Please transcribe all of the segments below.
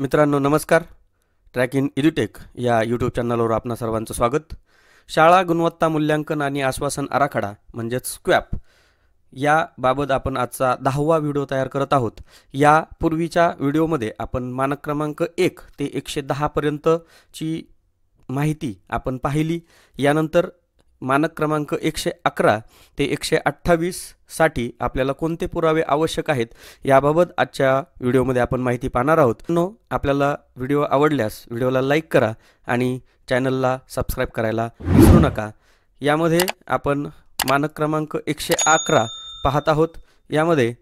मित्रांनो नमस्कार. Track in एड्युटेक या यूट्यूब चॅनलवर आपणा सर्वांचं स्वागत. शाळा गुणवत्ता मूल्यांकन आणि आश्वासन आराखडा म्हणजेच स्क्वॅप याबाबत आपण आजचा 10वा व्हिडिओ तयार करत आहोत. या पूर्वीच्या व्हिडिओमध्ये आपण मानक क्रमांक 1 ते 110 पर्यंतची माहिती आपण पाहिली. यानंतर मानक क्रमांक 111 ते 128 साठी आपल्याला कोणते पुरावे आवश्यक आहेत याबाबत आजच्या व्हिडिओमध्ये आपण माहिती पाहणार आहोत. आपल्याला व्हिडिओ आवडल्यास व्हिडिओला लाईक करा आणि चॅनलला सबस्क्राईब करायला विसरू नका. यामध्ये आपण मानक क्रमांक 111 पाहत आहोत. यामध्ये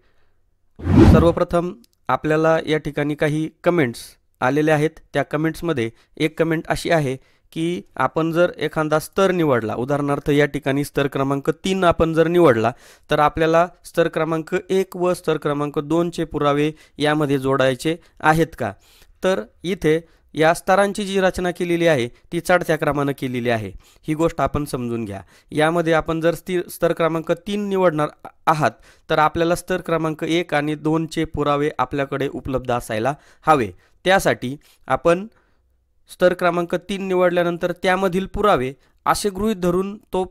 सर्वप्रथम आपल्याला या ठिकाणी काही कमेंट्स आलेले आहेत. त्या कमेंट्समध्ये एक कमेंट अशी आहे की आपण जर एखादा स्तर निवडला, उदाहरणार्थ या ठिकाणी स्तर क्रमांक 3 आपण जर निवडला तर आपल्याला स्तर क्रमांक 1 व स्तर क्रमांक 2 चे पुरावे यामध्ये जोडायचे आहेत का. तर इथे या स्तरांची जी रचना केलेली आहे ती चढत्या क्रमाने केलेली आहे. ही गोष्ट आपण समजून घ्या. यामध्ये आपण जर स्तर क्रमांक 3 निवडणार आहात तर आपल्याला स्तर क्रमांक 1 आणि 2 चे पुरावे आपल्याकडे उपलब्ध असायला हवे. त्यासाठी आपण स्तर क्रमांक 3 निवडल्यानंतर त्यामधील पुरावे असे गृहीत धरून तो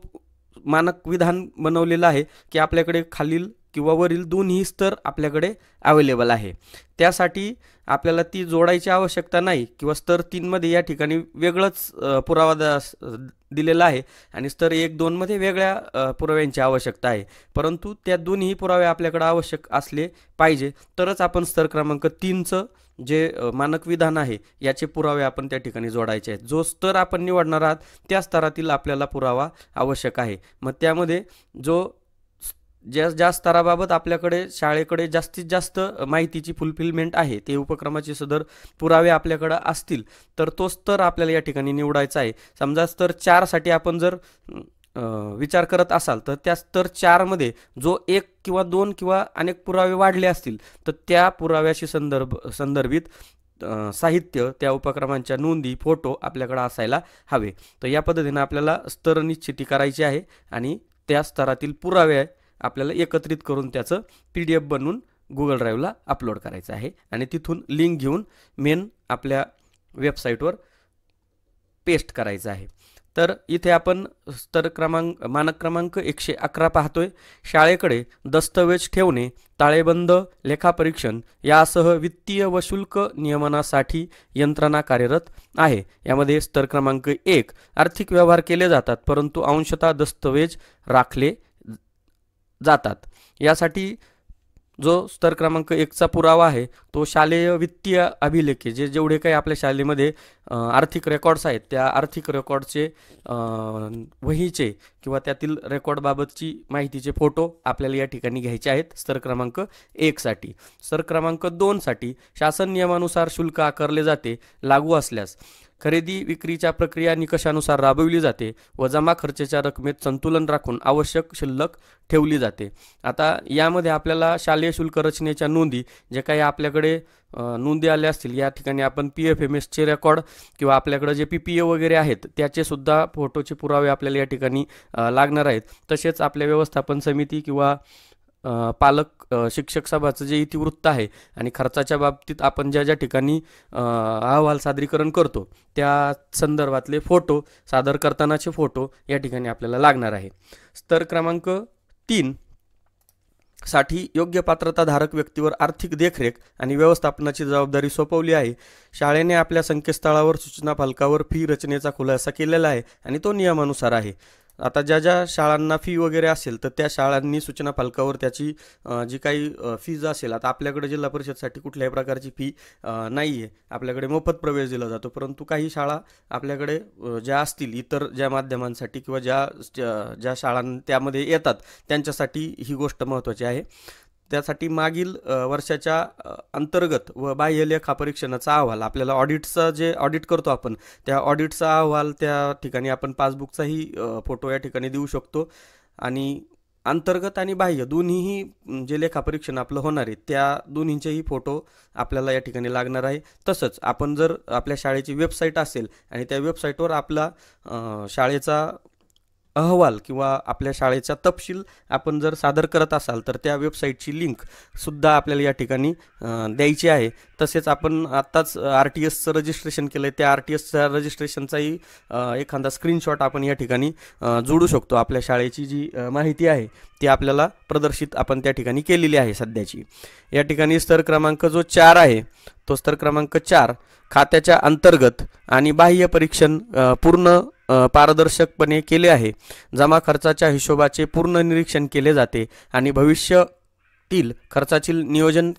मानक विधान बनवलेला आहे की आपल्याकडे खालील किंवा वरील दोन्ही स्तर आपल्याकडे अवेलेबल आहे. त्यासाठी आपल्याला ती जोडायची आवश्यकता नाही किंवा स्तर 3 मध्ये या ठिकाणी वेगळंच पुरावा दिलेला आहे आणि स्तर 1-2 मध्ये वेगळ्या पुराव्यांची आवश्यकता आहे. परंतु त्या दोन्ही पुरावे आपल्याकडे आवश्यक असले पाहिजे तरच आपण स्तर क्रमांक 3चं जे मानक विधान आहे याचे पुरावे आपण त्या ठिकाणी जोडायचे आहेत. जो स्तर आपण निवडणार आहात त्या स्तरातील आपल्याला पुरावा आवश्यक आहे. मग त्यामध्ये ज्या स्तराबाबत आपल्याकडे शाळेकडे जास्तीत जास्त माहितीची फुलफिलमेंट आहे ते उपक्रमाचे सदर पुरावे आपल्याकडे असतील तर तो स्तर आपल्याला या ठिकाणी निवडायचा आहे. समजा स्तर 4 साठी आपण जर विचार करत असाल तर त्या स्तर 4 मध्ये जो 1 किंवा 2 किंवा अनेक पुरावे वाढले असतील तर त्या पुराव्याशी संदर्भित साहित्य, त्या उपक्रमांच्या नोंदी, फोटो आपल्याकडे असायला हवे. तर या पद्धतीने आपल्याला स्तर निश्चिती करायची आहे आणि त्या स्तरातील पुरावे आपल्याला एकत्रित करून त्याचं PDF बनवून गुगल ड्राईव्हला अपलोड करायचं आहे आणि तिथून लिंक घेऊन मेन आपल्या वेबसाईटवर पेस्ट करायचं आहे. तर इथे आपण मानक क्रमांक 111 पाहतोय. शाळेकडे दस्तऐवज ठेवणे, ताळेबंद, लेखापरीक्षण यासह वित्तीय व शुल्क नियमनासाठी यंत्रणा कार्यरत आहे. यामध्ये स्तर क्रमांक 1 आर्थिक व्यवहार केले जातात परंतु अंशतः दस्तऐवज राखले जातात. यासाठी जो स्तर क्रमांक 1 चा पुरावा आहे तो शालेय वित्तीय अभिलेखे, जेवढे काही आपल्या शाळेमध्ये आर्थिक रेकॉर्ड्स आहेत त्या आर्थिक रेकॉर्डचे वहीचे किंवा त्यातील रेकॉर्डबाबतची माहितीचे फोटो आपल्याला या ठिकाणी घ्यायचे आहेत स्तर क्रमांक 1 साठी. स्तर क्रमांक 2 साठी शासन नियमानुसार शुल्क आकारले जाते, लागू असल्यास खरेदी विक्रीच्या प्रक्रिया निकषानुसार राबविली जाते व जमा खर्चाच्या रकमेत संतुलन राखून आवश्यक शिल्लक ठेवली जाते. आता यामध्ये आपल्याला शालेय शुल्क रचनेच्या नोंदी जे काही आपल्याकडे नोंदी आल्या असतील या ठिकाणी आपण PFMSचे रेकॉर्ड किंवा आपल्याकडे जे PPA वगैरे आहेत त्याचे सुद्धा फोटोचे पुरावे आपल्याला या ठिकाणी लागणार आहेत. तसेच आपल्या व्यवस्थापन समिती किंवा पालक शिक्षक सभाचं जे इतिवृत्त आहे आणि खर्चाच्या बाबतीत आपण ज्या ठिकाणी अहवाल सादरीकरण करतो त्या संदर्भातले फोटो, सादर करतानाचे फोटो या ठिकाणी आपल्याला लागणार आहे. स्तर क्रमांक 3 साठी योग्य पात्रताधारक व्यक्तीवर आर्थिक देखरेख आणि व्यवस्थापनाची जबाबदारी सोपवली आहे. शाळेने आपल्या संकेतस्थळावर सूचना फलकावर फी रचनेचा खुलासा केलेला आहे आणि तो नियमानुसार आहे. आता ज्या शाळांना फी वगैरे असेल तर त्या शाळांनी सूचना फलकावर त्याची जी काही फीज असेल, आता आपल्याकडे जिल्हा परिषदसाठी कुठल्याही प्रकारची फी नाही आहे, आपल्याकडे मोफत प्रवेश दिला जातो. परंतु काही शाळा आपल्याकडे ज्या असतील इतर ज्या माध्यमांसाठी किंवा ज्या शाळां त्यामध्ये येतात त्यांच्यासाठी ही गोष्ट महत्त्वाची आहे. त्यासाठी मागील वर्षाच्या अंतर्गत व बाह्य लेखापरीक्षणाचा अहवाल, आपल्याला ऑडिटचा जे ऑडिट करतो आपण त्या ऑडिटचा अहवाल, त्या ठिकाणी आपण पासबुकचाही फोटो या ठिकाणी देऊ शकतो. आणि अंतर्गत आणि बाह्य दोन्हीही जे लेखापरीक्षण आपलं होणार आहे त्या दोन्हींचेही फोटो आपल्याला या ठिकाणी लागणार आहे. तसंच आपण जर आपल्या शाळेची वेबसाईट असेल आणि त्या वेबसाईटवर आपला शाळेचा अहवाल किंवा आपल्या शाळेचा तपशील आपण जर सादर करत असाल तर त्या वेबसाईटची लिंक सुद्धा आपल्याला या ठिकाणी द्यायची आहे. तसेच आपण आत्ताच RTSचं रजिस्ट्रेशन केलं आहे, त्या RTSच्या रजिस्ट्रेशनचाही एखादा स्क्रीनशॉट आपण या ठिकाणी जोडू शकतो. आपल्या शाळेची जी माहिती आहे ती आपल्याला प्रदर्शित आपण त्या ठिकाणी केलेली आहे सध्याची. या ठिकाणी स्तर क्रमांक जो 4 आहे तो स्तर क्रमांक 4 खात्याच्या अंतर्गत आणि बाह्य परीक्षण पूर्ण पारदर्शकपणे केले आहे. जमा खर्चाच्या हिशोबाचे पूर्ण निरीक्षण केले जाते आणि भविष्यातील खर्चाचे नियोजन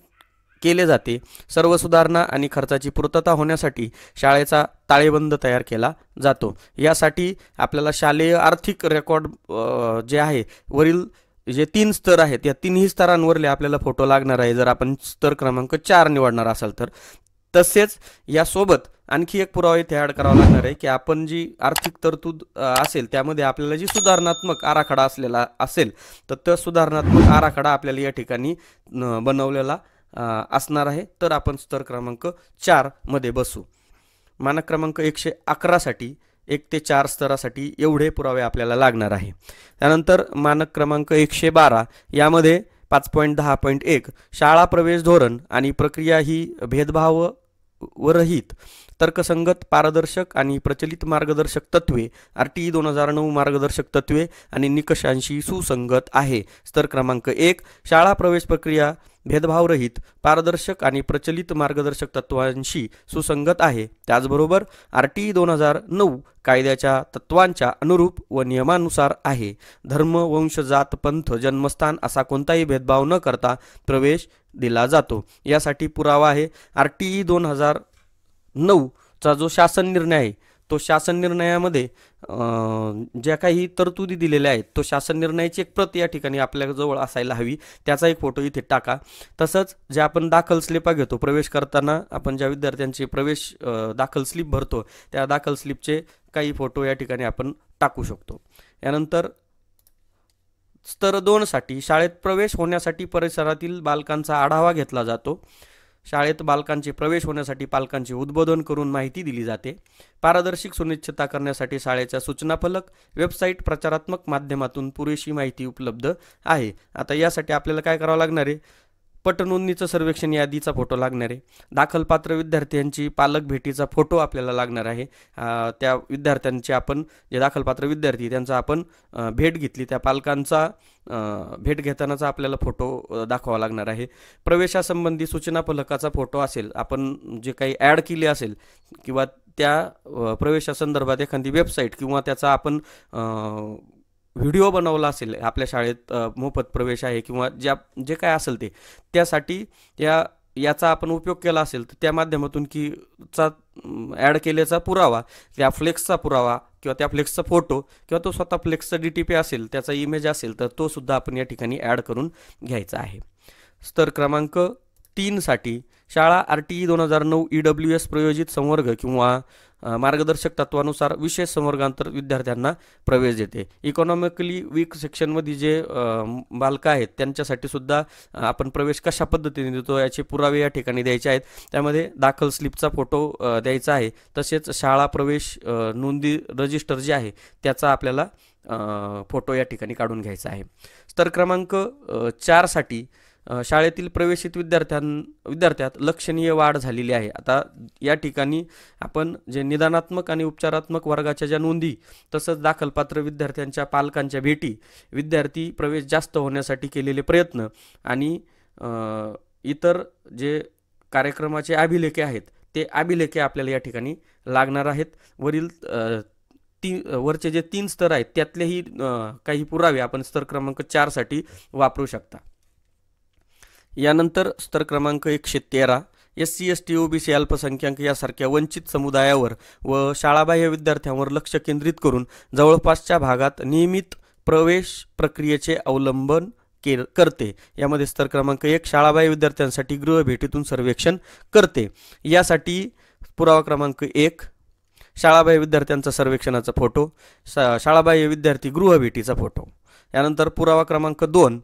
केले जाते. सर्व सुधारणा आणि खर्चाची पूर्तता होण्यासाठी शाळेचा ताळेबंद तयार केला जातो. यासाठी आपल्याला शालेय आर्थिक रेकॉर्ड जे आहे वरील जे 3 स्तर आहेत या तिन्ही स्तरांवरले आपल्याला फोटो लागणार आहे जर आपण स्तर क्रमांक 4 निवडणार असाल तर. तसेच यासोबत आणखी एक पुरावा इथे ॲड करावा लागणार आहे की आपण जी आर्थिक तरतूद असेल त्यामध्ये आपल्याला जी सुधारणात्मक आराखडा असलेला असेल तर तो सुधारणात्मक आराखडा आपल्याला या ठिकाणी बनवलेला असणार आहे. तर आपण स्तर क्रमांक 4 मध्ये बसू. मानक क्रमांक 111 साठी 1 ते 4 स्तरासाठी एवढे पुरावे आपल्याला लागणार आहे. त्यानंतर मानक क्रमांक 112 यामध्ये 5.10.1 शाळा प्रवेश धोरण आणि प्रक्रिया ही भेदभाव रहित, तर्कसंगत, पारदर्शक आणि प्रचलित मार्गदर्शक तत्वे RTE 2009 मार्गदर्शक तत्वे आणि निकषांशी सुसंगत आहे. स्तर क्रमांक 1 शाळा प्रवेश प्रक्रिया भेदभावरहित, पारदर्शक आणि प्रचलित मार्गदर्शक तत्वांशी सुसंगत आहे. त्याचबरोबर RTE 2009 कायद्याच्या तत्वांच्या अनुरूप व नियमानुसार आहे. धर्म, वंश, जात, पंथ, जन्मस्थान असा कोणताही भेदभाव न करता प्रवेश दिला जातो. यासाठी पुरावा आहे RTE 2009 चा जो शासन निर्णय आहे तो शासन निर्णयामध्ये ज्या काही तरतुदी दिलेल्या आहेत तो शासन निर्णयाची एक प्रत या ठिकाणी आपल्याजवळ असायला हवी. त्याचा एक फोटो इथे टाका. तसंच जे आपण दाखल स्लिपा घेतो प्रवेश करताना आपण ज्या विद्यार्थ्यांचे प्रवेश दाखल स्लिप भरतो त्या दाखल स्लिपचे काही फोटो या ठिकाणी आपण टाकू शकतो. यानंतर स्तर 2 साठी शाळेत प्रवेश होण्यासाठी परिसरातील बालकांचा आढावा घेतला जातो. शाळेत बालकांचे प्रवेश होण्यासाठी पालकांचे उद्बोधन करून माहिती दिली जाते. पारदर्शक सुनिश्चितता करण्यासाठी शाळेच्या सूचना फलक, वेबसाईट, प्रचारात्मक माध्यमातून पुरेशी माहिती उपलब्ध आहे. आता यासाठी आपल्याला काय करावं लागणार आहे? पटनोंदणीचं सर्वेक्षण यादीचा फोटो लागणार आहे. दाखलपात्र विद्यार्थ्यांची पालक भेटीचा फोटो आपल्याला लागणार आहे. त्या विद्यार्थ्यांचे आपण जे दाखलपात्र विद्यार्थी त्यांचा आपण भेट घेतली त्या पालकांचा भेट घेतानाचा आपल्याला फोटो दाखवावा लागणार आहे. प्रवेशासंबंधी सूचना फलकाचा फोटो असेल, आपण जे काही ॲड केले असेल किंवा त्या प्रवेशासंदर्भात एखादी वेबसाईट किंवा त्याचा आपण व्हिडिओ बनवला असेल, आपल्या शाळेत मोफत प्रवेश आहे किंवा जे काय असेल ते त्यासाठी याचा आपण उपयोग केला असेल तर त्या माध्यमातून की चा ॲड केल्याचा पुरावा, त्या फ्लेक्सचा पुरावा किंवा त्या फ्लेक्सचा फोटो किंवा तो स्वतः फ्लेक्सचा DTP असेल, त्याचा इमेज असेल तर तो सुद्धा आपण या ठिकाणी ॲड करून घ्यायचा आहे. स्तर क्रमांक 3 साठी शाळा RTE 2009 EWS प्रयोजित संवर्ग किंवा मार्गदर्शक तत्वानुसार विशेष संवर्गांतर विद्यार्थ्यांना प्रवेश देते. इकॉनॉमिकली वीक सेक्शनमध्ये जे बालकं आहेत त्यांच्यासाठी सुद्धा आपण प्रवेश कशा पद्धतीने देतो याचे पुरावे या ठिकाणी द्यायचे आहेत. त्यामध्ये दाखल स्लिपचा फोटो द्यायचा आहे. तसेच शाळा प्रवेश नोंदी रजिस्टर जे आहे त्याचा आपल्याला फोटो या ठिकाणी काढून घ्यायचा आहे. स्तर क्रमांक 4 साठी शाळेतील प्रवेशित विद्यार्थ्यात लक्षणीय वाढ झालेली आहे. आता या ठिकाणी आपण जे निदानात्मक आणि उपचारात्मक वर्गाच्या ज्या नोंदी तसंच दाखलपात्र विद्यार्थ्यांच्या पालकांच्या भेटी, विद्यार्थी प्रवेश जास्त होण्यासाठी केलेले प्रयत्न आणि इतर जे कार्यक्रमाचे अभिलेखे आहेत ते अभिलेखे आपल्याला या ठिकाणी लागणार आहेत. वरचे जे 3 स्तर आहेत त्यातलेही काही पुरावे आपण स्तर क्रमांक 4 साठी वापरू शकता. यानंतर स्तर क्रमांक 113 SC ST OBC अल्पसंख्याक यासारख्या वंचित समुदायावर व शाळाबाह्य विद्यार्थ्यांवर लक्ष केंद्रित करून जवळपासच्या भागात नियमित प्रवेश प्रक्रियेचे अवलंबन करते. यामध्ये स्तर क्रमांक 1 शाळाबाह्य विद्यार्थ्यांसाठी गृहभेटीतून सर्वेक्षण करते. यासाठी पुरावा क्रमांक 1 शाळाबाह्य विद्यार्थ्यांचा सर्वेक्षणाचा फोटो, शाळाबाह्य विद्यार्थी गृहभेटीचा फोटो. यानंतर पुरावा क्रमांक 2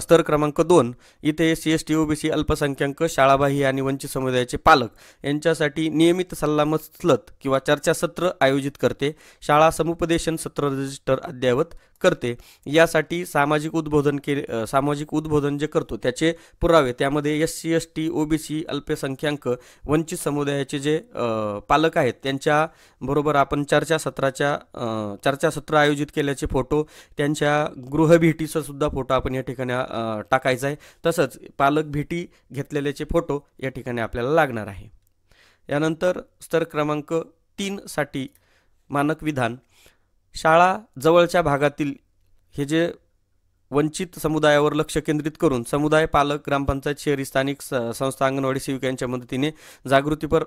स्तर क्रमांक 2 इथे SC ST OBC अल्पसंख्याक शाळाबाह्य आणि वंचित समुदायाचे पालक यांच्यासाठी नियमित सल्लामसलत किंवा चर्चासत्र आयोजित करते. शाळा समुपदेशन सत्र रजिस्टर अद्ययावत करते. यासाठी सामाजिक उद्बोधन जे करतो त्याचे पुरावे, त्यामध्ये SC ST OBC अल्पसंख्याक वंचित समुदायाचे जे पालक आहेत त्यांच्या बरोबर आपण चर्चासत्र आयोजित केल्याचे फोटो, त्यांच्या गृहभेटीचा सुद्धा फोटो आपण या ठिकाणी टाकायचा आहे. तसंच पालक भेटी घेतलेल्याचे फोटो या ठिकाणी आपल्याला लागणार आहे. यानंतर स्तर क्रमांक 3 साठी मानक विधान, शाळा जवळच्या भागातील हे जे वंचित समुदायावर लक्ष केंद्रित करून समुदाय, पालक, ग्रामपंचायत, शहरी स्थानिक संस्था, अंगणवाडी सेविका यांच्या मदतीने जागृतीपर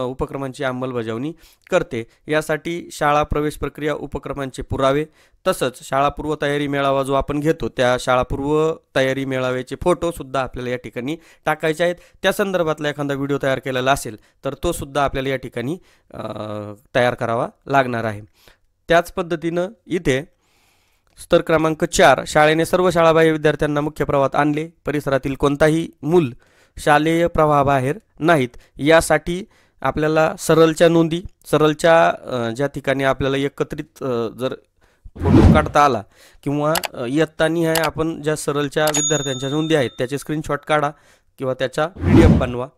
उपक्रमांची अंमलबजावणी करते. यासाठी शाळा प्रवेश प्रक्रिया उपक्रमांचे पुरावे, तसंच शाळापूर्व तयारी मेळावा जो आपण घेतो त्या शाळापूर्व तयारी मेळाव्याचे फोटो सुद्धा आपल्याला या ठिकाणी टाकायचे आहेत. त्या संदर्भातला एखादा व्हिडिओ तयार केलेला असेल तर तो सुद्धा आपल्याला या ठिकाणी तयार करावा लागणार आहे. त्याच पद्धतीनं इथे स्तर क्रमांक 4, शाळेने सर्व शाळाबाह्य विद्यार्थ्यांना मुख्य प्रवाहात आणले. परिसरातील कोणताही मूल शालेय प्रवाहाबाहेर नाहीत. यासाठी आपल्याला सरलच्या ज्या ठिकाणी आपल्याला एकत्रित जर फोटो काढता आला किंवा इयत्तानिहाय आपण ज्या सरलच्या विद्यार्थ्यांच्या नोंदी आहेत त्याचे स्क्रीनशॉट काढा किंवा त्याचा PDF बनवा,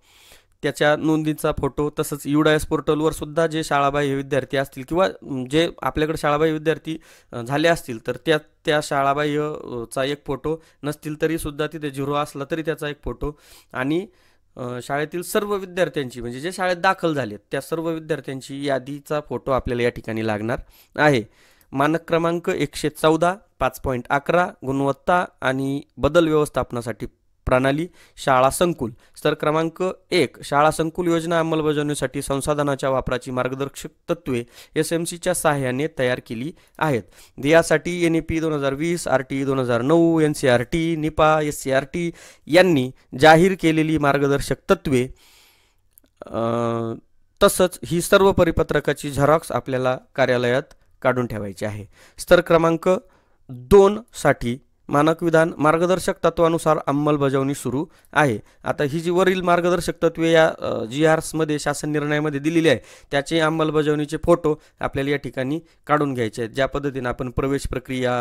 त्याच्या नोंदीचा फोटो. तसंच UDIS पोर्टलवर सुद्धा जे शाळाबाह्य विद्यार्थी असतील किंवा जे आपल्याकडे शाळाबाह्य विद्यार्थी झाले असतील तर त्या शाळाबाह्यचा एक फोटो, नसतील तरी सुद्धा तिथे 0 असला तरी त्याचा एक फोटो, आणि शाळेतील सर्व विद्यार्थ्यांची म्हणजे जे शाळेत दाखल झालेत त्या सर्व विद्यार्थ्यांची यादीचा फोटो आपल्याला या ठिकाणी लागणार आहे. मानक क्रमांक 114 5.11 गुणवत्ता आणि बदल व्यवस्थापनासाठी प्रणाली शाळा संकुल. स्तर क्रमांक 1, शाळा संकुल योजना अंमलबजावणीसाठी संसाधनाच्या वापराची मार्गदर्शक तत्त्वे SMCच्या सहाय्याने तयार केली आहेत. यासाठी NEP 2020, RTE 2009, NCERT, NIPA, SCERT यांनी जाहीर केलेली मार्गदर्शक तत्त्वे, तसंच ही सर्व परिपत्रकाची झेरॉक्स आपल्याला कार्यालयात काढून ठेवायची आहे. स्तर क्रमांक 2 साठी मानक विधान, मार्गदर्शक तत्वानुसार अंमलबजावणी सुरू आहे. आता ही जी वरील मार्गदर्शक तत्वे या GRs मध्ये शासन निर्णयामध्ये दिलेली आहे त्याचे अंमलबजावणीचे फोटो आपल्याला या ठिकाणी काढून घ्यायचे आहेत. ज्या पद्धतीने आपण प्रवेश प्रक्रिया,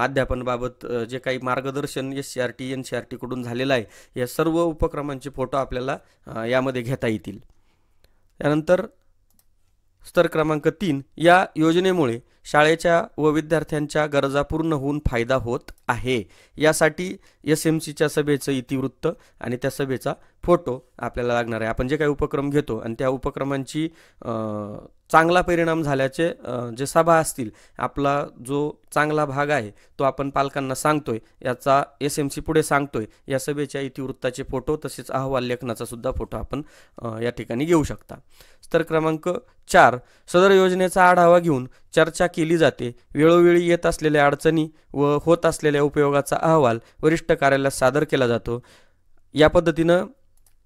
अध्यापनाबाबत जे काही मार्गदर्शन SCERT NCERT कडून झालेलं आहे या सर्व उपक्रमांचे फोटो आपल्याला यामध्ये घेता येतील. त्यानंतर स्तर क्रमांक 3, या योजनेमुळे शाळेच्या व विद्यार्थ्यांच्या गरजा पूर्ण होऊन फायदा होत आहे. यासाठी SMCच्या सभेचं इतिवृत्त आणि त्या सभेचा फोटो आपल्याला लागणार आहे. आपण जे काही उपक्रम घेतो आणि त्या उपक्रमांची चांगला परिणाम झाल्याचे जे सभा असतील, आपला जो चांगला भाग आहे तो आपण पालकांना सांगतोय, याचा SMC पुढे सांगतोय, या सभेच्या इतिवृत्ताचे फोटो तसेच अहवाल लेखनाचा सुद्धा फोटो आपण या ठिकाणी घेऊ शकता. स्तर क्रमांक 4, सदर योजनेचा आढावा घेऊन चर्चा केली जाते. वेळोवेळी येत असलेल्या अडचणी व होत असलेल्या उपयोगाचा अहवाल वरिष्ठ कार्यालयात सादर केला जातो. या पद्धतीनं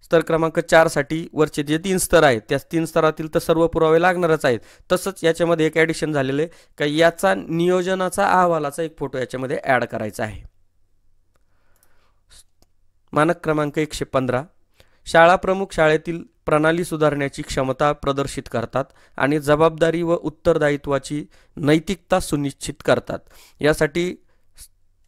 स्तर क्रमांक 4 साठी वरचे जे 3 स्तर आहेत त्या 3 स्तरातील तर सर्व पुरावे लागणारच आहेत. तसंच याच्यामध्ये एक ॲडिशन झालेलं आहे का याचा नियोजनाचा अहवालाचा एक फोटो याच्यामध्ये ॲड करायचा आहे. मानक क्रमांक 115, शाळा प्रमुख शाळेतील प्रणाली सुधारण्याची क्षमता प्रदर्शित करतात आणि जबाबदारी व उत्तरदायित्वाची नैतिकता सुनिश्चित करतात. यासाठी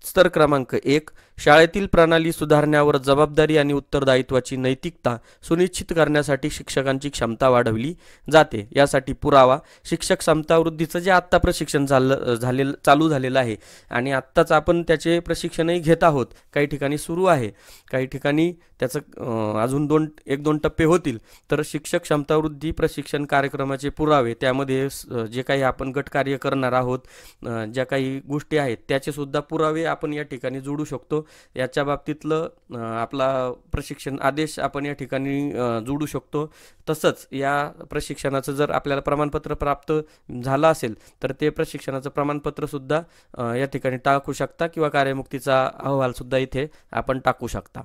स्तर क्रमांक 1, शाळेतील प्रणाली सुधारण्यावर जबाबदारी आणि उत्तरदायित्वाची नैतिकता सुनिश्चित करण्यासाठी शिक्षकांची क्षमता वाढवली जाते. यासाठी पुरावा, शिक्षक क्षमता वृद्धीचं जे आत्ता प्रशिक्षण चालू झालेलं आहे आणि आत्ताच आपण त्याचे प्रशिक्षणही घेत आहोत. काही ठिकाणी सुरू आहे, काही ठिकाणी त्याचं अजून 1-2 टप्पे होतील. तर शिक्षक क्षमता वृद्धी प्रशिक्षण कार्यक्रमाचे पुरावे, त्यामध्ये जे काही आपण गटकार्य करणार आहोत, ज्या काही गोष्टी आहेत त्याचे सुद्धा पुरावे आपण या ठिकाणी जोडू शकतो. याच्या बाबतीतलं आपला प्रशिक्षण आदेश आपण या ठिकाणी जोडू शकतो. तसंच या प्रशिक्षणाचं जर आपल्याला प्रमाणपत्र प्राप्त झालं असेल तर ते प्रशिक्षणाचं प्रमाणपत्र सुद्धा या ठिकाणी टाकू शकता किंवा कार्यमुक्तीचा अहवाल सुद्धा इथे आपण टाकू शकता.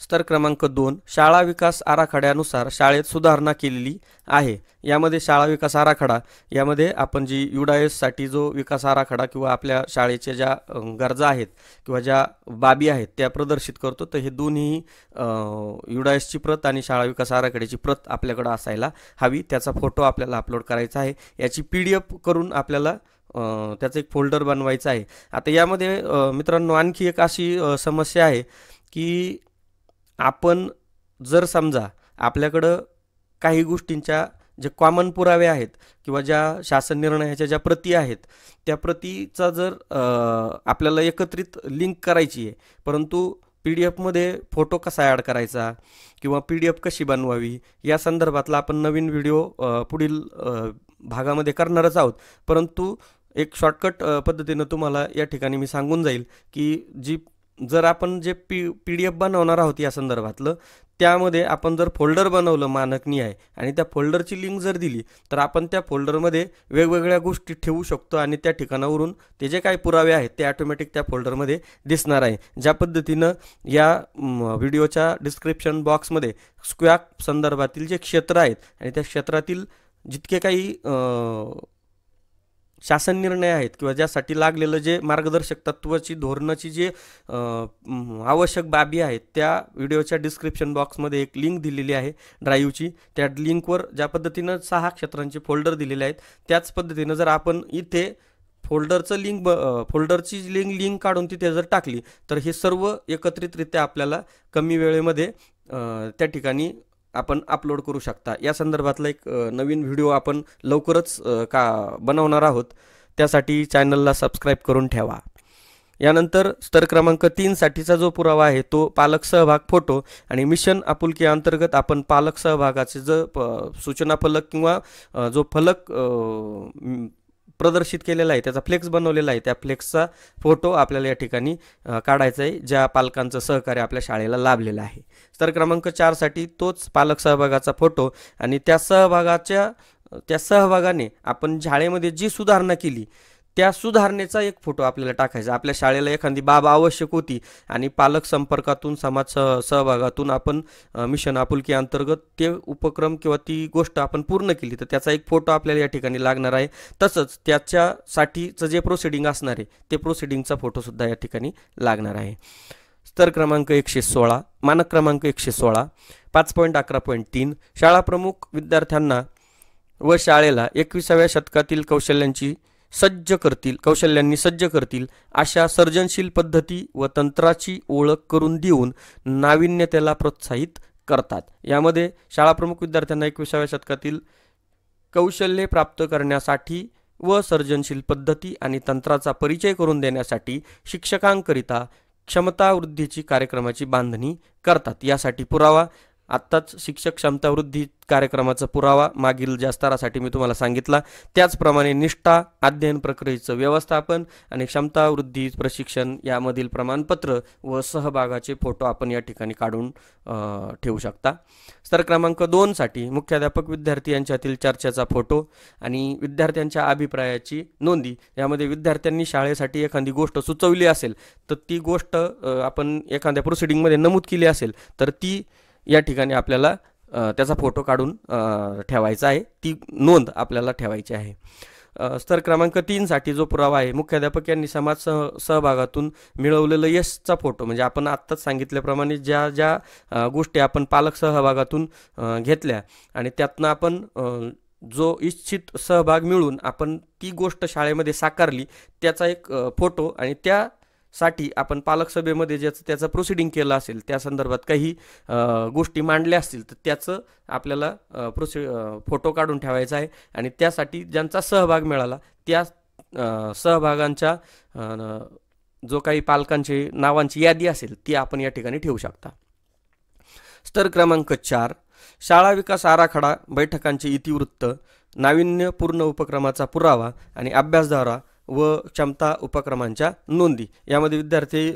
स्तर क्रमांक 2, शाळा विकास आराखड्यानुसार शाळेत सुधारणा केलेली आहे. यामध्ये शाळा विकास आराखडा यामध्ये आपण जी युडाएससाठी जो विकास आराखडा किंवा आपल्या शाळेच्या ज्या गरजा आहेत किंवा ज्या बाबी आहेत त्या प्रदर्शित करतो. तर हे दोन्ही युडाएसची प्रत आणि शाळा विकास आराखड्याची प्रत आपल्याकडे असायला हवी. त्याचा फोटो आपल्याला अपलोड करायचा आहे. याची PDF करून आपल्याला त्याचं एक फोल्डर बनवायचं आहे. आता यामध्ये मित्रांनो आणखी एक अशी समस्या आहे की आपण जर समजा आपल्याकडं काही गोष्टींच्या जे कॉमन पुरावे आहेत किंवा ज्या शासन निर्णयाच्या ज्या प्रती आहेत त्या प्रतीचा जर आपल्याला एकत्रित लिंक करायची आहे, परंतु PDF फोटो कसा ॲड करायचा किंवा PDF कशी बनवावी या संदर्भातला आपण नवीन व्हिडिओ पुढील भागामध्ये करणारच आहोत. परंतु एक शॉर्टकट पद्धतीनं तुम्हाला या ठिकाणी मी सांगून जाईल की जर आपण जे PDF बनवणार आहोत या संदर्भातलं त्यामध्ये आपण जर फोल्डर बनवलं मानकनी आहे आणि त्या फोल्डरची लिंक जर दिली तर आपण त्या फोल्डरमध्ये वेगवेगळ्या गोष्टी ठेवू शकतो आणि त्या ठिकाणावरून ते जे काही पुरावे आहेत ते ऑटोमॅटिक त्या फोल्डरमध्ये दिसणार आहे. ज्या पद्धतीनं या व्हिडिओच्या डिस्क्रिप्शन बॉक्समध्ये स्क्वॅक संदर्भातील जे क्षेत्र आहेत आणि त्या क्षेत्रातील जितके काही शासन निर्णय आहेत किंवा ज्यासाठी लागलेलं जे मार्गदर्शक तत्वाची धोरणाची जे आवश्यक बाबी आहेत त्या व्हिडिओच्या डिस्क्रिप्शन बॉक्समध्ये एक लिंक दिलेली आहे ड्राईव्हची. त्या लिंकवर ज्या पद्धतीनं 6 क्षेत्रांचे फोल्डर दिलेले आहेत त्याच पद्धतीनं जर आपण इथे फोल्डरची लिंक काढून तिथे जर टाकली तर हे सर्व एकत्रितरित्या आपल्याला कमी वेळेमध्ये त्या ठिकाणी आपण अपलोड करू शकता. या संदर्भातला एक नवीन व्हिडिओ आपण लवकरच बनवणार आहोत. त्यासाठी चॅनलला सबस्क्राईब करून ठेवा. यानंतर स्तर क्रमांक 3 साठीचा जो पुरावा आहे तो पालक सहभाग फोटो आणि मिशन आपुलकी अंतर्गत आपण पालक सहभागाचे जो सूचना फलक किंवा जो फलक प्रदर्शित केलेला आहे त्याचा फ्लेक्स बनवलेला आहे त्या फ्लेक्सचा फोटो आपल्याला या ठिकाणी काढायचा आहे ज्या पालकांचं सहकार्य आपल्या शाळेला लाभलेलं आहे. स्तर क्रमांक 4 साठी तोच पालक सहभागाचा फोटो आणि त्या सहभागाने आपण शाळेमध्ये जी सुधारणा केली त्या सुधारणेचा एक फोटो आपल्याला टाकायचा. आपल्या शाळेला एखादी बाब आवश्यक होती आणि पालक संपर्कातून समाज सहभागातून आपण मिशन आपुलकी अंतर्गत ते उपक्रम किंवा ती गोष्ट आपण पूर्ण केली तर त्याचा एक फोटो आपल्याला या ठिकाणी लागणार आहे. तसंच त्याच्यासाठीचं जे प्रोसिडिंग असणार आहे ते प्रोसिडिंगचा फोटोसुद्धा या ठिकाणी लागणार आहे. स्तर क्रमांक 116 मानक क्रमांक 116 5.11.3 शाळा प्रमुख विद्यार्थ्यांना व शाळेला 21व्या शतकातील कौशल्यांनी सज्ज करतील अशा सर्जनशील पद्धती व तंत्राची ओळख करून देऊन नाविन्यतेला प्रोत्साहित करतात. यामध्ये शाळा प्रमुख विद्यार्थ्यांना 21व्या शतकातील कौशल्ये प्राप्त करण्यासाठी व सर्जनशील पद्धती आणि तंत्राचा परिचय करून देण्यासाठी शिक्षकांकरिता क्षमता वृद्धीची कार्यक्रमाची बांधणी करतात. यासाठी पुरावा आत्ताच शिक्षक क्षमता वृद्धी कार्यक्रमाचा पुरावा मागील ज्या स्तरासाठी मी तुम्हाला सांगितला त्याचप्रमाणे निष्ठा अध्ययन प्रक्रियेचं व्यवस्थापन आणि क्षमता वृद्धी प्रशिक्षण यामधील प्रमाणपत्र व सहभागाचे फोटो आपण या ठिकाणी काढून ठेवू शकता. स्तर क्रमांक 2 साठी मुख्याध्यापक विद्यार्थी यांच्यातील चर्चेचा फोटो आणि विद्यार्थ्यांच्या अभिप्रायाची नोंदी. यामध्ये विद्यार्थ्यांनी शाळेसाठी एखादी गोष्ट सुचवली असेल तर ती गोष्ट आपण एखाद्या प्रोसिडिंगमध्ये नमूद केली असेल तर ती या ठिकाणी आपल्याला त्याचा फोटो काढून ठेवायचा आहे. ती नोंद आपल्याला ठेवायची आहे. स्तर क्रमांक 3 साठी जो पुरावा आहे मुख्याध्यापक यांनी समाज सहभागातून मिळवलेलं यशचा फोटो म्हणजे आपण आत्ताच सांगितल्याप्रमाणे ज्या ज्या गोष्टी आपण पालक सहभागातून घेतल्या आणि त्यातनं आपण जो इच्छित सहभाग मिळून आपण ती गोष्ट शाळेमध्ये साकारली त्याचा एक फोटो आणि त्यासाठी आपण पालक सभेमध्ये त्याचं प्रोसिडिंग केलं असेल त्या संदर्भात काही गोष्टी मांडल्या असतील तर त्याचं आपल्याला फोटो काढून ठेवायचा आहे आणि त्यासाठी ज्यांचा सहभाग मिळाला त्या सहभागांच्या जो काही पालकांची नावांची यादी असेल ती आपण या ठिकाणी ठेवू शकता. स्तर क्रमांक 4 शाळा विकास आराखडा बैठकांचे इतिवृत्त नाविन्यपूर्ण उपक्रमाचा पुरावा आणि अभ्यासद्वारा व क्षमता उपक्रमांच्या नोंदी. यामध्ये विद्यार्थी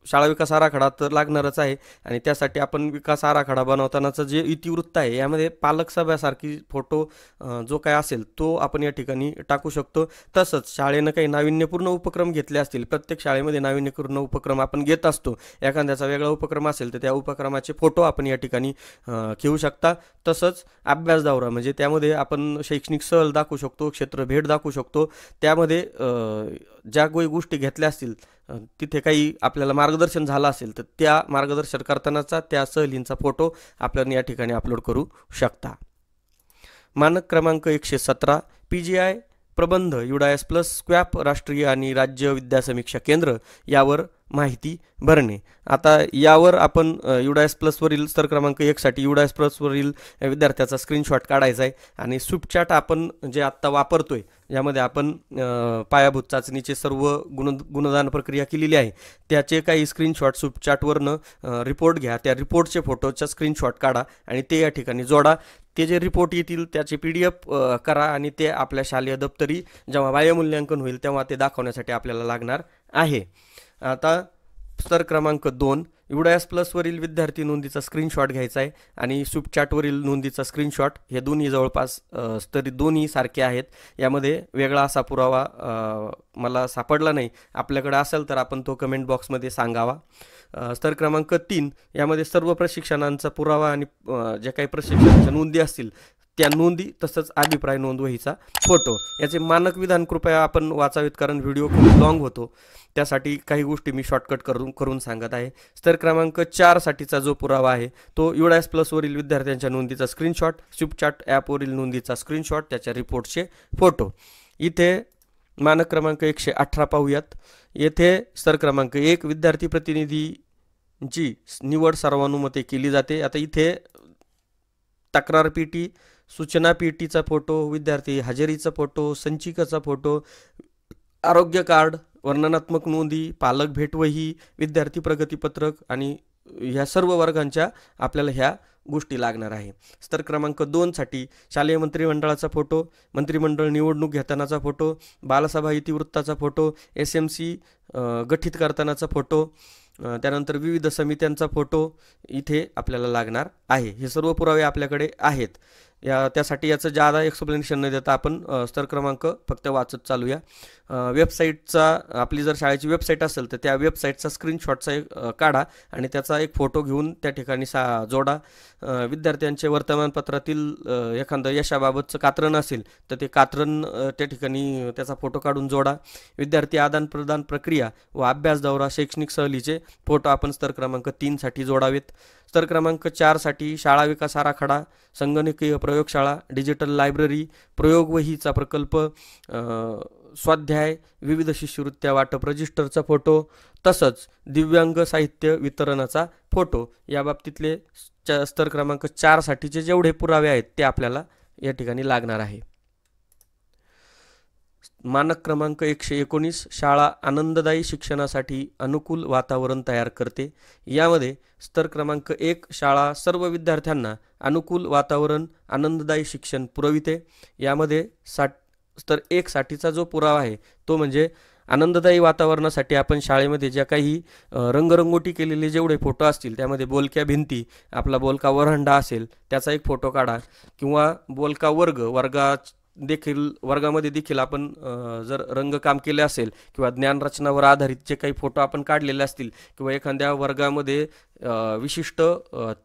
शाळा विकास आराखडा तर लागणारच आहे आणि त्यासाठी आपण विकास आराखडा बनवतानाचं जे इतिवृत्त आहे यामध्ये पालक सभासारखी फोटो जो काय असेल तो आपण या ठिकाणी टाकू शकतो. तसंच शाळेनं काही नाविन्यपूर्ण उपक्रम घेतले असतील, प्रत्येक शाळेमध्ये नाविन्यपूर्ण उपक्रम आपण घेत असतो, एखाद्याचा वेगळा उपक्रम असेल तर त्या उपक्रमाचे फोटो आपण या ठिकाणी घेऊ शकता. तसंच अभ्यास दौरा म्हणजे त्यामध्ये आपण शैक्षणिक सहल दाखवू शकतो, क्षेत्र भेट दाखवू शकतो. त्यामध्ये ज्या काही गोष्टी घेतल्या असतील, तिथे काही आपल्याला मार्गदर्शन झालं असेल तर त्या मार्गदर्शन करतानाचा त्या सहलींचा फोटो आपल्याला या ठिकाणी अपलोड करू शकता. मानक क्रमांक 117 PGI प्रबंध UDAS प्लस स्क्वॅप राष्ट्रीय आणि राज्य विद्या समीक्षा केंद्र यावर माहिती भरणे. आता यावर आपण UDAS प्लसवरील स्तर क्रमांक 1 साठी UDAS प्लसवरील विद्यार्थ्याचा स्क्रीनशॉट काढायचा आहे आणि सुपचॅट आपण जे आत्ता वापरतोय यामध्ये आपण पायाभूत चाचणीचे सर्व गुणदान प्रक्रिया केलेली आहे, त्याचे काही स्क्रीनशॉट सुपचॅटवरनं रिपोर्ट घ्या, त्या रिपोर्टचे फोटोचा स्क्रीनशॉट काढा आणि ते या ठिकाणी जोडा. ते जे रिपोर्ट येतील त्याचे PDF करा आणि ते आपल्या शालेय दप्तरी जेव्हा बाह्यमूल्यांकन होईल तेव्हा ते दाखवण्यासाठी आपल्याला लागणार आहे. आता स्तर क्रमांक 2 UDAS प्लसवरील विद्यार्थी नोंदीचा स्क्रीनशॉट घ्यायचा आहे आणि सुपचॅटवरील नोंदीचा स्क्रीनशॉट. हे दोन्ही जवळपास तरी दोन्ही सारखे आहेत. यामध्ये वेगळा असा पुरावा मला सापडला नाही. आपल्याकडे असेल तर आपण तो कमेंट बॉक्समध्ये सांगावा. स्तर क्रमांक 3 यामध्ये सर्व प्रशिक्षणांचा पुरावा आणि ज्या काही प्रशिक्षणाच्या नोंदी असतील त्या नोंदी, तसंच अभिप्राय नोंदवहीचा फोटो. याचे मानक विधान कृपया आपण वाचावेत कारण व्हिडिओ खूप लॉंग होतो, त्यासाठी काही गोष्टी मी शॉर्टकट करून सांगत आहे. स्तर क्रमांक 4 साठीचा जो पुरावा आहे तो UDAS प्लसवरील विद्यार्थ्यांच्या नोंदीचा स्क्रीनशॉट, सुपचॅट ॲपवरील नोंदीचा स्क्रीनशॉट, त्याच्या रिपोर्टचे फोटो. इथे मानक क्रमांक 118 पाहूयात. येथे स्तर क्रमांक 1 विद्यार्थी प्रतिनिधींची निवड सर्वानुमते केली जाते. आता इथे तक्रार पेटी, सूचना पेटीचा फोटो, विद्यार्थी हजेरीचा फोटो, संचिकाचा फोटो, आरोग्य कार्ड, वर्णनात्मक नोंदी, पालक भेटवही, विद्यार्थी प्रगतीपत्रक आणि ह्या सर्व वर्गांच्या आपल्याला ह्या गोष्टी लागणार आहे. स्तर क्रमांक 2 साठी शालेय मंत्रिमंडळाचा फोटो, मंत्रिमंडळ निवडणूक घेतानाचा फोटो, बालसभा इतिवृत्ताचा फोटो, SMC गठीत करतानाचा फोटो, त्यानंतर विविध समित्यांचा फोटो इथे आपल्याला लागणार आहे. हे सर्व पुरावे आपल्याकडे आहेत. त्यासाठी याचं जादा एक्सप्लेनेशन न देता आपण स्तर क्रमांक फक्त वाचत चालूया. वेबसाईटचा, आपली जर शाळेची वेबसाईट असेल तर त्या वेबसाईटचा स्क्रीनशॉटचा एक काढा आणि त्याचा एक फोटो घेऊन त्या ठिकाणी जोडा. विद्यार्थ्यांचे वर्तमानपत्रातील एखादं यशाबाबतचं कात्रण असेल तर ते कात्रण त्या ठिकाणी त्याचा फोटो काढून जोडा. विद्यार्थी आदान प्रदान प्रक्रिया व अभ्यास दौरा, शैक्षणिक सहलीचे फोटो आपण स्तर क्रमांक 3 साठी जोडावेत. स्तर क्रमांक 4 साठी शाळा विकास आराखडा, संगणकीय प्रयोगशाळा, डिजिटल लायब्ररी, प्रयोगवहीचा प्रकल्प, स्वाध्याय, विविध शिष्यवृत्त्या वाटप रजिस्टरचा फोटो, तसंच दिव्यांग साहित्य वितरणाचा फोटो. या बाबतीतले स्तर क्रमांक 4 साठीचे जेवढे पुरावे आहेत ते आपल्याला या ठिकाणी लागणार आहे. मानक क्रमांक 119 शाळा आनंददायी शिक्षणासाठी अनुकूल वातावरण तयार करते. यामध्ये स्तर क्रमांक 1 शाळा सर्व विद्यार्थ्यांना अनुकूल वातावरण, आनंददायी शिक्षण पुरविते. यामध्ये स्तर 1 साठीचा जो पुरावा आहे तो म्हणजे आनंददायी वातावरणासाठी आपण शाळेमध्ये ज्या काही रंगरंगोटी केलेले जेवढे फोटो असतील, त्यामध्ये बोलक्या भिंती, आपला बोलका वरांडा असेल त्याचा एक फोटो काढा, किंवा बोलका वर्गामध्ये देखील आपण जर रंगकाम केले असेल किंवा ज्ञानरचनावर आधारित जे काही फोटो आपण काढलेले असतील किंवा एखाद्या वर्गामध्ये विशिष्ट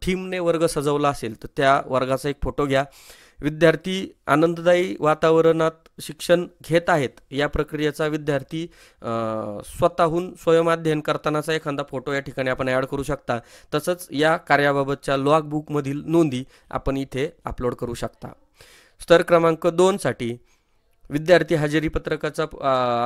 थीमने वर्ग सजवला असेल तर त्या वर्गाचा एक फोटो घ्या. विद्यार्थी आनंददायी वातावरणात शिक्षण घेत आहेत या प्रक्रियेचा विद्यार्थी स्वतःहून स्वयंअध्ययन करतानाचा एखादा फोटो या ठिकाणी आपण ॲड करू शकता. तसंच या कार्याबाबतच्या लॉगबुकमधील नोंदी आपण इथे अपलोड करू शकता. स्तर क्रमांक 2 साठी विद्यार्थी हजेरी पत्रकाचा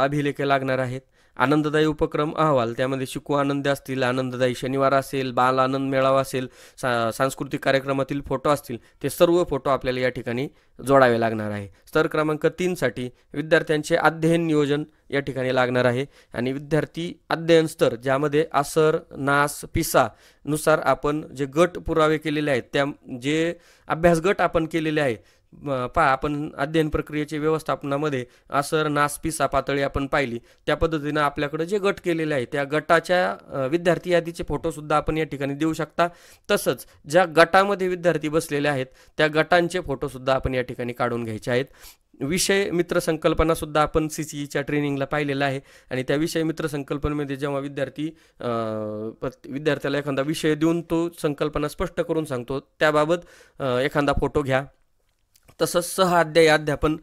अभिलेख लागणार आहेत. आनंददायी उपक्रम अहवाल, त्यामध्ये शिकू आनंद असतील, आनंददायी शनिवार असेल, बाल आनंद मेळावा असेल, सांस्कृतिक कार्यक्रमातील फोटो असतील, ते सर्व फोटो आपल्याला या ठिकाणी जोडावे लागणार आहे. स्तर क्रमांक 3 साठी विद्यार्थ्यांचे अध्ययन नियोजन या ठिकाणी लागणार आहे आणि विद्यार्थी अध्ययन स्तर ज्यामध्ये आसर, नास, पिसा नुसार आपण जे गट पुरावे केलेले आहेत, त्या जे अभ्यास गट आपण केलेले आहे आपण अध्ययन प्रक्रियेच्या व्यवस्थापनामध्ये आसर नासपिसा पातळी आपण पाहिली, त्या पद्धतीनं आपल्याकडे जे गट केलेले आहे त्या गटाच्या विद्यार्थी यादीचे फोटोसुद्धा आपण या ठिकाणी देऊ शकता. तसंच ज्या गटामध्ये विद्यार्थी बसलेले आहेत त्या गटांचे फोटोसुद्धा आपण या ठिकाणी काढून घ्यायचे आहेत. विषय मित्र संकल्पनासुद्धा आपण CCEच्या ट्रेनिंगला पाहिलेला आहे आणि त्या विषय मित्र संकल्पनेमध्ये जेव्हा विद्यार्थ्याला एखादा विषय देऊन तो संकल्पना स्पष्ट करून सांगतो, त्याबाबत एखादा फोटो घ्या. तसंच अध्याय अध्यापन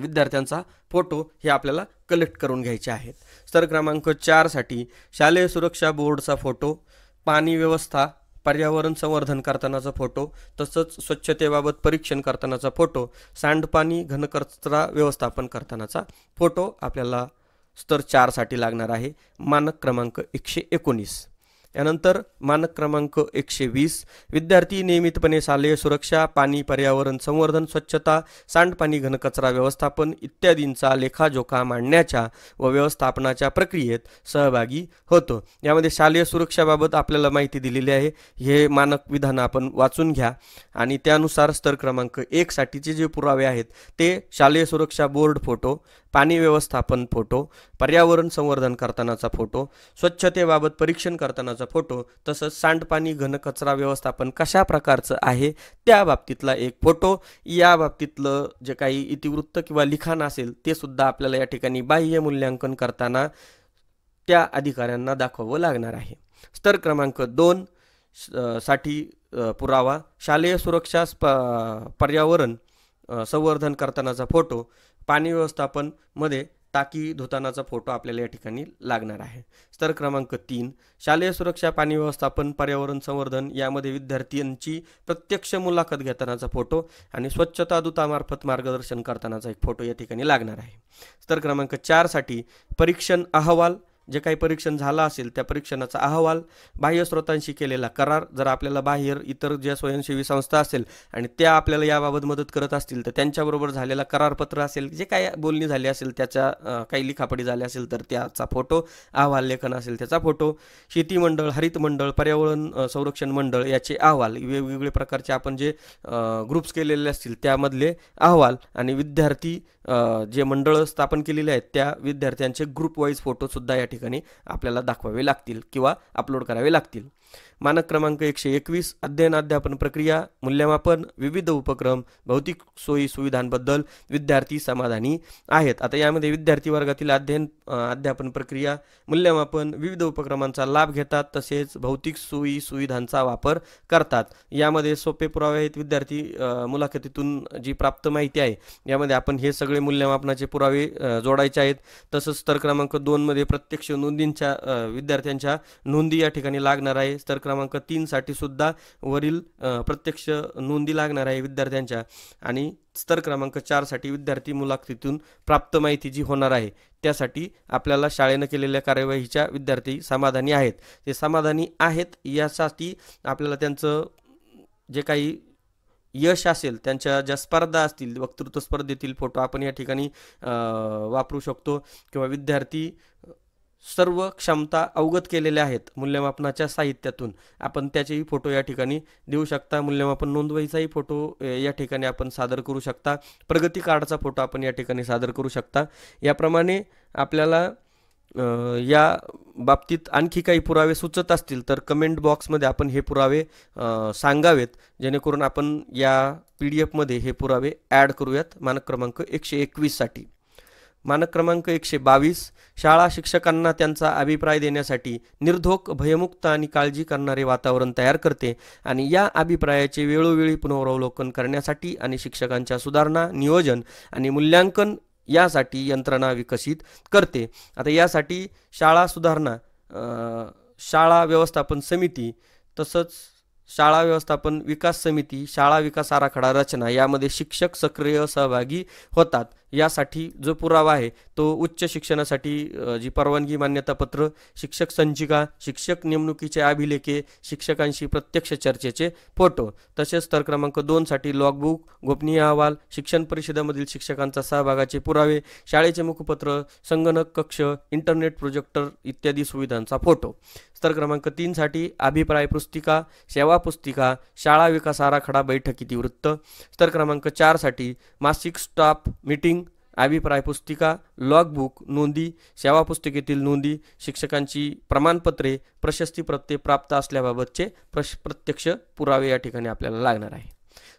विद्यार्थ्यांचा फोटो हे आपल्याला कलेक्ट करून घ्यायचे आहेत. स्तर क्रमांक 4साठी शालेय सुरक्षा बोर्डचा फोटो, पाणी व्यवस्था पर्यावरण संवर्धन करतानाचा फोटो, तसंच स्वच्छतेबाबत परीक्षण करतानाचा फोटो, सांडपाणी घनकचरा व्यवस्थापन करतानाचा फोटो आपल्याला स्तर 4साठी लागणार आहे. मानक क्रमांक 119. यानंतर मानक क्रमांक 120 विद्यार्थी नियमितपणे शालेय सुरक्षा, पाणी पर्यावरण संवर्धन, स्वच्छता, सांडपाणी घनकचरा व्यवस्थापन इत्यादींचा लेखाजोखा मांडण्याच्या व व्यवस्थापनाच्या प्रक्रियेत सहभागी होतो. यामध्ये शालेय सुरक्षाबाबत आपल्याला माहिती दिलेली आहे. हे मानक विधान आपण वाचून घ्या आणि त्यानुसार स्तर क्रमांक 1साठीचे जे पुरावे आहेत ते शालेय सुरक्षा बोर्ड फोटो, पाणी व्यवस्थापन फोटो, पर्यावरण संवर्धन करतानाचा फोटो, स्वच्छतेबाबत परीक्षण करतानाचा फोटो, तसंच सांडपाणी घनकचरा व्यवस्थापन कशा प्रकारचं आहे त्या बाबतीतला एक फोटो. या बाबतीतलं जे काही इतिवृत्त किंवा लिखाण असेल ते सुद्धा आपल्याला या ठिकाणी बाह्य मूल्यांकन करताना त्या अधिकाऱ्यांना दाखवावं लागणार आहे. स्तर क्रमांक 2 साठी पुरावा शालेय सुरक्षा पर्यावरण संवर्धन करतानाचा फोटो, पाणी व्यवस्थापन मध्ये टाकी धुतानाचा फोटो आपल्याला या ठिकाणी लागणार आहे. स्तर क्रमांक 3 शालेय सुरक्षा, पाणी व्यवस्थापन, पर्यावरण संवर्धन यामध्ये विद्यार्थ्यांची प्रत्यक्ष मुलाखत घेतानाचा फोटो आणि स्वच्छता दूतामार्फत मार्गदर्शन करतानाचा एक फोटो या ठिकाणी लागणार आहे. स्तर क्रमांक 4साठी परीक्षण अहवाल, जे काही परीक्षण झालं असेल त्या परीक्षणाचा अहवाल, बाह्य स्रोतांशी केलेला करार, जर आपल्याला बाह्य इतर ज्या स्वयंसेवी संस्था असेल आणि त्या आपल्याला याबाबत मदत करत असतील तर त्यांच्याबरोबर झालेला करारपत्र असेल, जे काही बोलणी झाली असेल त्याच्या काही लिखापडी झाली असेल तर त्याचा फोटो, अहवाल लेखन असेल त्याचा फोटो, शेती मंडळ, हरित मंडळ, पर्यावरण संरक्षण मंडळ याचे अहवाल, वेगवेगळे प्रकारचे आपण जे ग्रुप्स केलेले असतील त्यामधले अहवाल आणि विद्यार्थी जे मंडळ स्थापन केलेले आहेत त्या विद्यार्थ्यांचे ग्रुप वाईज फोटोसुद्धा या ठिकाणी आपल्याला दाखवावे लागतील किंवा अपलोड करावे लागतील. मानक क्रमांक 121 अध्ययन अध्यापन प्रक्रिया, मूल्यमापन, विविध उपक्रम, भौतिक सोयी सुविधांबद्दल विद्यार्थी समाधानी आहेत. आता यामध्ये विद्यार्थी वर्गातील अध्यापन प्रक्रिया, मूल्यमापन, विविध उपक्रमांचा लाभ घेतात तसेच भौतिक सोयी सुविधांचा वापर करतात. यामध्ये सोपे पुरावे आहेत. विद्यार्थी मुलाखतीतून जी प्राप्त माहिती आहे यामध्ये आपण हे सगळे मूल्यमापनाचे पुरावे जोडायचे आहेत. तसंच स्तर क्रमांक 2 मध्ये प्रत्यक्ष नोंदींच्या विद्यार्थ्यांच्या नोंदी या ठिकाणी लागणार आहे. स्तर क्रमांक 3 साठी सुद्धा वरील प्रत्यक्ष नोंदी लागणार आहे विद्यार्थ्यांच्या. आणि स्तर क्रमांक 4 साठी विद्यार्थी मुलाखतीतून प्राप्त माहिती जी होणार आहे त्यासाठी आपल्याला शाळेनं केलेल्या कार्यवाहीच्या विद्यार्थी समाधानी आहेत. ते समाधानी आहेत यासाठी आपल्याला त्यांचं जे काही यश असेल, त्यांच्या ज्या स्पर्धा असतील, वक्तृत्व स्पर्धेतील फोटो आपण या ठिकाणी वापरू शकतो किंवा विद्यार्थी सर्व क्षमता अवगत केलेल्या आहेत मूल्यमापनाच्या साहित्यातून, आपण त्याचेही फोटो या ठिकाणी देऊ शकता. मूल्यमापन नोंदवहीचाही फोटो या ठिकाणी आपण सादर करू शकता. प्रगती कार्डचा फोटो आपण या ठिकाणी सादर करू शकता. याप्रमाणे आपल्याला या बाबतीत आणखी काही पुरावे सुचत असतील तर कमेंट बॉक्समध्ये आपण हे पुरावे सांगावेत, जेणेकरून आपण या PDF मध्ये हे पुरावे ॲड करूयात. मानक क्रमांक 121 साठी. मानक क्रमांक 122 शाळा शिक्षकांना त्यांचा अभिप्राय देण्यासाठी निर्धोक, भयमुक्त आणि काळजी करणारे वातावरण तयार करते आणि या अभिप्रायाचे वेळोवेळी पुनरावलोकन करण्यासाठी आणि शिक्षकांच्या सुधारणा, नियोजन आणि मूल्यांकन यासाठी यंत्रणा विकसित करते. आता यासाठी शाळा सुधारणा, शाळा व्यवस्थापन समिती, तसंच शाळा व्यवस्थापन विकास समिती, शाळा विकास आराखडा रचना यामध्ये शिक्षक सक्रिय सहभागी होतात. यासाठी जो पुरावा आहे तो उच्च शिक्षणासाठी जी परवानगी मान्यतापत्र, शिक्षक संचिका, शिक्षक नेमणुकीचे अभिलेखे, शिक्षकांशी प्रत्यक्ष चर्चेचे फोटो, तसेच स्तर क्रमांक 2 साठी लॉगबुक, गोपनीय अहवाल, शिक्षण परिषदेमधील शिक्षकांचा सहभागाचे पुरावे, शाळेचे मुखपत्र, संगणक कक्ष, इंटरनेट प्रोजेक्टर इत्यादी सुविधांचा फोटो. स्तर क्रमांक 3 साठी अभिप्राय पुस्तिका, सेवा पुस्तिका, शाळा विकास आराखडा, बैठक इतिवृत्त. स्तर क्रमांक 4 साठी मासिक स्टाफ मीटिंग, अभिप्राय पुस्तिका, लॉगबुक, नोंदी, सेवा पुस्तिकेतील नोंदी, शिक्षकांची प्रमाणपत्रे, प्रशस्तीपत्रे प्राप्त असल्याबाबतचे प्रत्यक्ष पुरावे या ठिकाणी आपल्याला लागणार आहे.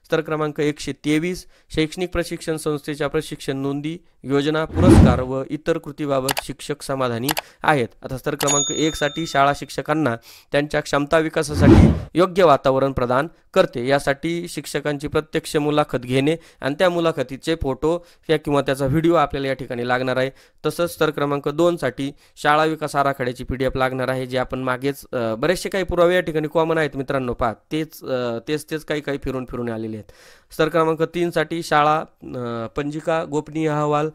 स्तर क्रमांक 123 शैक्षणिक प्रशिक्षण संस्थेच्या प्रशिक्षण नोंदी, योजना, पुरस्कार व इतर कृतीबाबत शिक्षक समाधानी आहेत. आता स्तर क्रमांक 1 साठी शाळा शिक्षकांना त्यांच्या क्षमता विकासासाठी योग्य वातावरण प्रदान करते. यासाठी शिक्षकांची प्रत्यक्ष मुलाखत घेणे आणि त्या मुलाखतीचे फोटो किंवा त्याचा व्हिडिओ आपल्याला या ठिकाणी लागणार आहे. तसंच स्तर क्रमांक 2 साठी शाळा विकास आराखड्याची PDF लागणार आहे, जे आपण मागेच बरेचसे काही पुरावे या ठिकाणी कॉमन आहेत मित्रांनो, पहा तेच काही फिरून आलेले आहेत. स्तर क्रमांक 3 साठी शाळा पंजिका, गोपनीय अहवाल,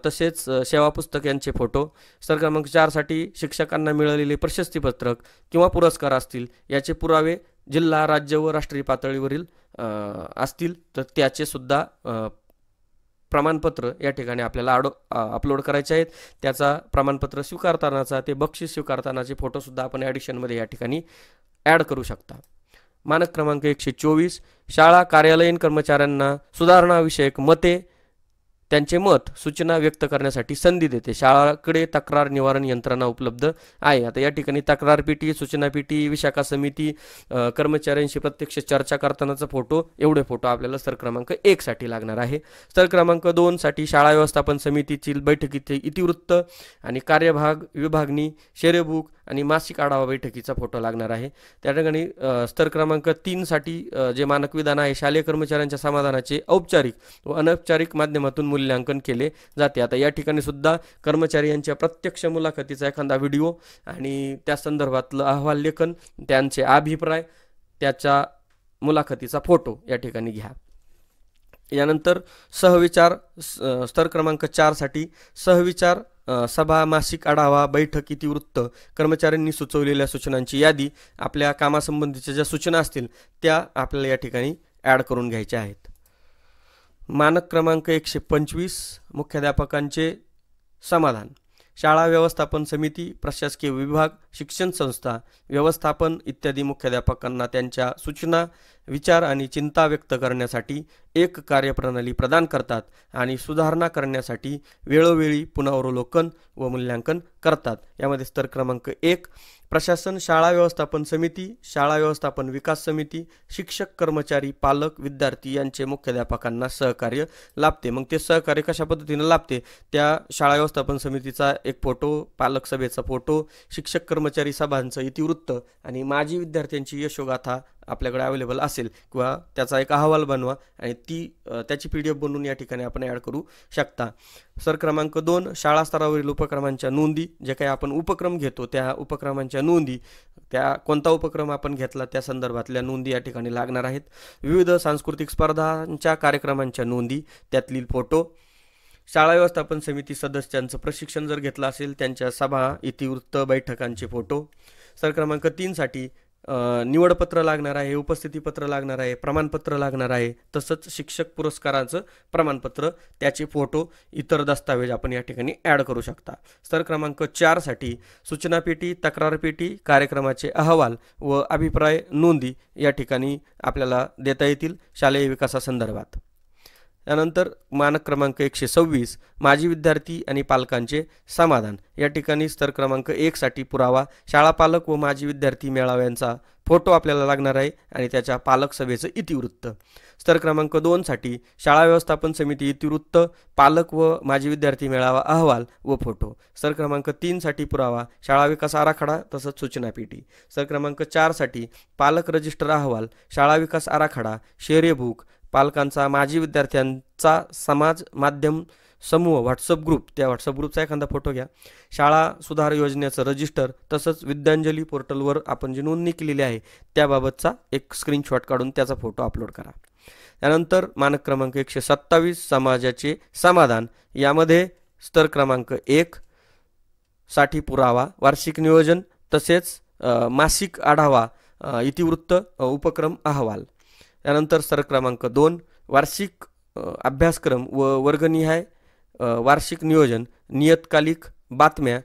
तसेच सेवा पुस्तक यांचे फोटो. स्तर क्रमांक 4 साठी शिक्षकांना मिळालेले प्रशस्तीपत्रक किंवा पुरस्कार असतील याचे पुरावे जिल्हा, राज्य व राष्ट्रीय पातळीवरील असतील तर त्याचे सुद्धा प्रमाणपत्र या ठिकाणी आपल्याला अपलोड करायचे आहेत. त्याचा प्रमाणपत्र स्वीकारतानाचा ते बक्षीस स्वीकारतानाचे फोटोसुद्धा आपण ॲडिशनमध्ये या ठिकाणी ॲड करू शकता. मानक क्रमांक 124 शाळा कार्यालयीन कर्मचाऱ्यांना सुधारणाविषयक मते, त्यांचे मत, सूचना व्यक्त करण्यासाठी संधी देते. शाळाकडे तक्रार निवारण यंत्रणा उपलब्ध आहे. आता या ठिकाणी तक्रार पेटी, सूचना पेटी, विशाखा समिती, कर्मचाऱ्यांशी प्रत्यक्ष चर्चा करतानाचा फोटो, एवढे फोटो आपल्याला स्तर क्रमांक 1 साठी लागणार आहे. स्तर क्रमांक 2 साठी शाळा व्यवस्थापन समितीची बैठकीचे इतिवृत्त आणि कार्यभाग विभागणी, शेरेबुक आणि मासिक आढावा बैठकीचा फोटो लागणार आहे. त्या ठिकाणी स्तर क्रमांक 3 साठी जे मानक विधान आहे, शालेय कर्मचाऱ्यांच्या समाधानाचे औपचारिक व अनौपचारिक माध्यमातून मूल्यांकन केले जाते. आता या ठिकाणी सुद्धा कर्मचारी यांच्या प्रत्यक्ष मुलाखतीचा एखादा व्हिडिओ आणि त्या संदर्भातलं अहवाल लेखन, त्यांचे अभिप्राय, त्याच्या मुलाखतीचा फोटो या ठिकाणी घ्या. यानंतर सहविचार, स्तर क्रमांक 4 साठी सहविचार सभा, मासिक आढावा, बैठक इतिवृत्त, कर्मचाऱ्यांनी सुचवलेल्या सूचनांची यादी, आपल्या कामासंबंधीच्या ज्या सूचना असतील त्या आपल्याला या ठिकाणी ॲड करून घ्यायच्या आहेत. मानक क्रमांक 125 मुख्याध्यापकांचे समाधान. शाळा व्यवस्थापन समिती, प्रशासकीय विभाग, शिक्षण संस्था व्यवस्थापन इत्यादी मुख्याध्यापकांना त्यांच्या सूचना, विचार आणि चिंता व्यक्त करण्यासाठी एक कार्यप्रणाली प्रदान करतात आणि सुधारणा करण्यासाठी वेळोवेळी पुनरावलोकन व मूल्यांकन करतात. यामध्ये स्तर क्रमांक 1 प्रशासन, शाळा व्यवस्थापन समिती, शाळा व्यवस्थापन विकास समिती, शिक्षक, कर्मचारी, पालक, विद्यार्थी यांचे मुख्याध्यापकांना सहकार्य लाभते. मग ते सहकार्य कशा पद्धतीने लाभते, त्या शाळा व्यवस्थापन समितीचा एक फोटो, पालक सभेचा फोटो, शिक्षक कर्मचारी सभांचं इतिवृत्त आणि माजी विद्यार्थ्यांची यशोगाथा आपल्याकडे अवेलेबल असेल किंवा त्याचा एक अहवाल बनवा आणि त्याची PDF बनवून या ठिकाणी आपण ॲड करू शकता. स्तर क्रमांक 2 शाळा स्तरावरील उपक्रमांच्या नोंदी, जे काही आपण उपक्रम घेतो त्या उपक्रमांच्या नोंदी, त्या कोणता उपक्रम आपण घेतला त्या संदर्भातल्या नोंदी या ठिकाणी लागणार आहेत. विविध सांस्कृतिक स्पर्धांच्या कार्यक्रमांच्या नोंदी, त्यातील फोटो, शाळा व्यवस्थापन समिती सदस्यांचं प्रशिक्षण जर घेतलं असेल त्यांच्या सभा, इतिवृत्त, बैठकांचे फोटो. स्तर क्रमांक 3 साठी निवडपत्र लागणार आहे, उपस्थितीपत्र लागणार आहे, प्रमाणपत्र लागणार आहे, तसंच शिक्षक पुरस्काराचं प्रमाणपत्र, त्याचे फोटो, इतर दस्तावेज आपण या ठिकाणी ॲड करू शकता. स्तर क्रमांक 4 साठी सूचना पेटी, तक्रार पेटी, कार्यक्रमाचे अहवाल व अभिप्राय नोंदी या ठिकाणी आपल्याला देता येतील शालेय विकासासंदर्भात. त्यानंतर मानक क्रमांक 126 माजी विद्यार्थी आणि पालकांचे समाधान. या ठिकाणी स्तर क्रमांक 1 साठी पुरावा, शाळा पालक व माजी विद्यार्थी मेळाव्यांचा फोटो आपल्याला लागणार आहे आणि त्याच्या पालक सभेचं इतिवृत्त. स्तर क्रमांक 2 साठी शाळा व्यवस्थापन समिती इतिवृत्त, पालक व माजी विद्यार्थी मेळावा अहवाल व फोटो. स्तर क्रमांक 3 साठी पुरावा, शाळा विकास आराखडा तसंच सूचना पेटी. स्तर क्रमांक 4 साठी पालक रजिस्टर अहवाल, शाळा विकास आराखडा, शेरेबुक, पालकांचा, माजी विद्यार्थ्यांचा समाज माध्यम समूह व्हॉट्सअप ग्रुप, त्या व्हॉट्सअप ग्रुपचा एखादा फोटो घ्या. शाळा सुधार योजनेचं रजिस्टर तसंच विद्यांजली पोर्टलवर आपण जी नोंदणी केलेली आहे त्याबाबतचा एक स्क्रीनशॉट काढून त्याचा फोटो अपलोड करा. त्यानंतर मानक क्रमांक 127 समाजाचे समाधान, यामध्ये स्तर क्रमांक 1 साठी पुरावा, वार्षिक नियोजन तसेच मासिक आढावा, इतिवृत्त, उपक्रम अहवाल. त्यानंतर स्तर क्रमांक 2 वार्षिक अभ्यासक्रम व वर्गनिहाय वार्षिक नियोजन, नियतकालिक बातम्या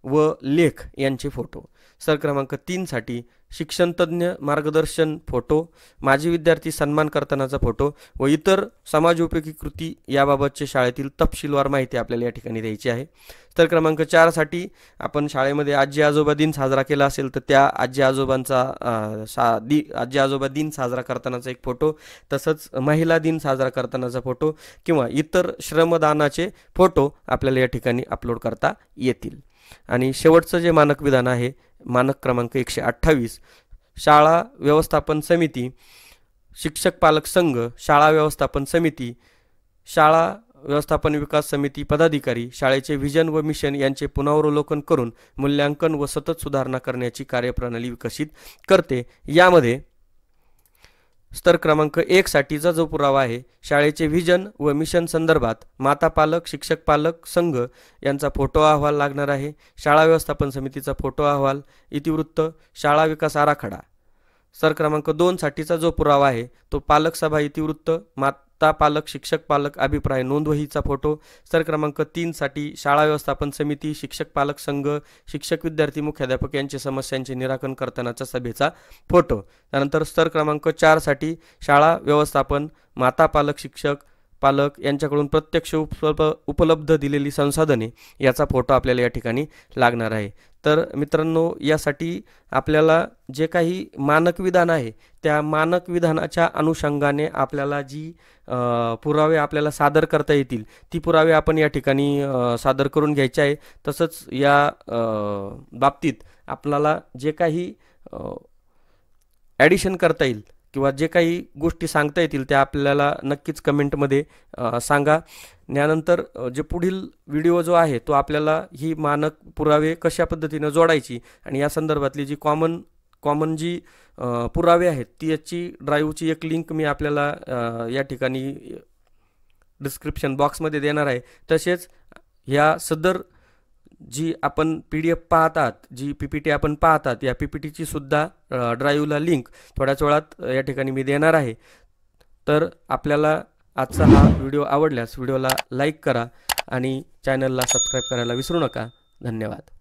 व लेख यांचे फोटो. स्तर क्रमांक 3 साठी शिक्षणतज्ञ मार्गदर्शन फोटो, माजी विद्यार्थी सन्मान करतानाचा फोटो व इतर समाजोपयोगी कृती याबाबतचे शाळेतील तपशीलवार माहिती आपल्याला या ठिकाणी द्यायची आहे. स्तर क्रमांक 4 साठी आपण शाळेमध्ये आजी आजोबा दिन साजरा केला असेल तर त्या आजी आजोबा दिन साजरा करतानाचा एक फोटो, तसंच महिला दिन साजरा करतानाचा फोटो किंवा इतर श्रमदानाचे फोटो आपल्याला या ठिकाणी अपलोड करता येतील. आणि शेवटचं जे मानक विधान आहे, मानक क्रमांक 128 शाळा व्यवस्थापन समिती, शिक्षक पालक संघ, शाळा व्यवस्थापन समिती, शाळा व्यवस्थापन विकास समिती पदाधिकारी शाळेचे व्हिजन व मिशन यांचे पुनरावलोकन करून मूल्यांकन व सतत सुधारणा करण्याची कार्यप्रणाली विकसित करते. यामध्ये स्तर क्रमांक 1 साठीचा जो पुरावा आहे, शाळेचे व्हिजन व मिशन संदर्भात माता पालक शिक्षक पालक संघ यांचा फोटो अहवाल लागणार आहे. शाळा व्यवस्थापन समितीचा फोटो अहवाल, इतिवृत्त, शाळा विकास आराखडा. स्तर क्रमांक 2 साठीचा जो पुरावा आहे तो पालक सभा इतिवृत्त, माता पालक शिक्षक पालक अभिप्राय नोंदवहीचा फोटो. स्तर क्रमांक 3 साठी शाळा व्यवस्थापन समिती, शिक्षक पालक संघ, शिक्षक विद्यार्थी मुख्याध्यापक यांच्या समस्यांचे निराकरण करतानाचा सभेचा फोटो. त्यानंतर स्तर क्रमांक 4 साठी शाळा व्यवस्थापन, माता पालक शिक्षक पालक यांच्याकडून प्रत्यक्ष उपलब्ध दिलेली संसाधने याचा फोटो आपल्याला या ठिकाणी लागणार आहे. तर मित्रांनो, यासाठी आपल्याला जे काही मानक विधान आहे त्या मानक विधानाच्या अनुषंगाने आपल्याला जी पुरावे आपल्याला सादर करता येतील ती पुरावे आपण या ठिकाणी सादर करून घ्यायचे आहे. तसंच या बाबतीत आपल्याला जे काही ॲडिशन करता येईल किंवा जे काही गोष्टी सांगता येतील त्या आपल्याला नक्कीच कमेंटमध्ये सांगा. यानंतर जे पुढील व्हिडिओ जो आहे तो आपल्याला ही मानक पुरावे कशा पद्धतीनं जोडायची आणि या संदर्भातली जी कॉमन जी पुरावे आहेत ती याची ड्राईव्हची एक लिंक मी आपल्याला या ठिकाणी डिस्क्रिप्शन बॉक्समध्ये देणार आहे. तसेच ह्या सदर जी आपण PDF पाहतात, जी PPT आपण पाहतात, या PPTची सुद्धा ड्राईव्हला लिंक थोड्याच वेळात या ठिकाणी मी देणार आहे. तर आपल्याला आजचा हा व्हिडिओ आवडल्यास व्हिडिओला लाईक करा आणि चॅनलला सबस्क्राईब करायला विसरू नका. धन्यवाद.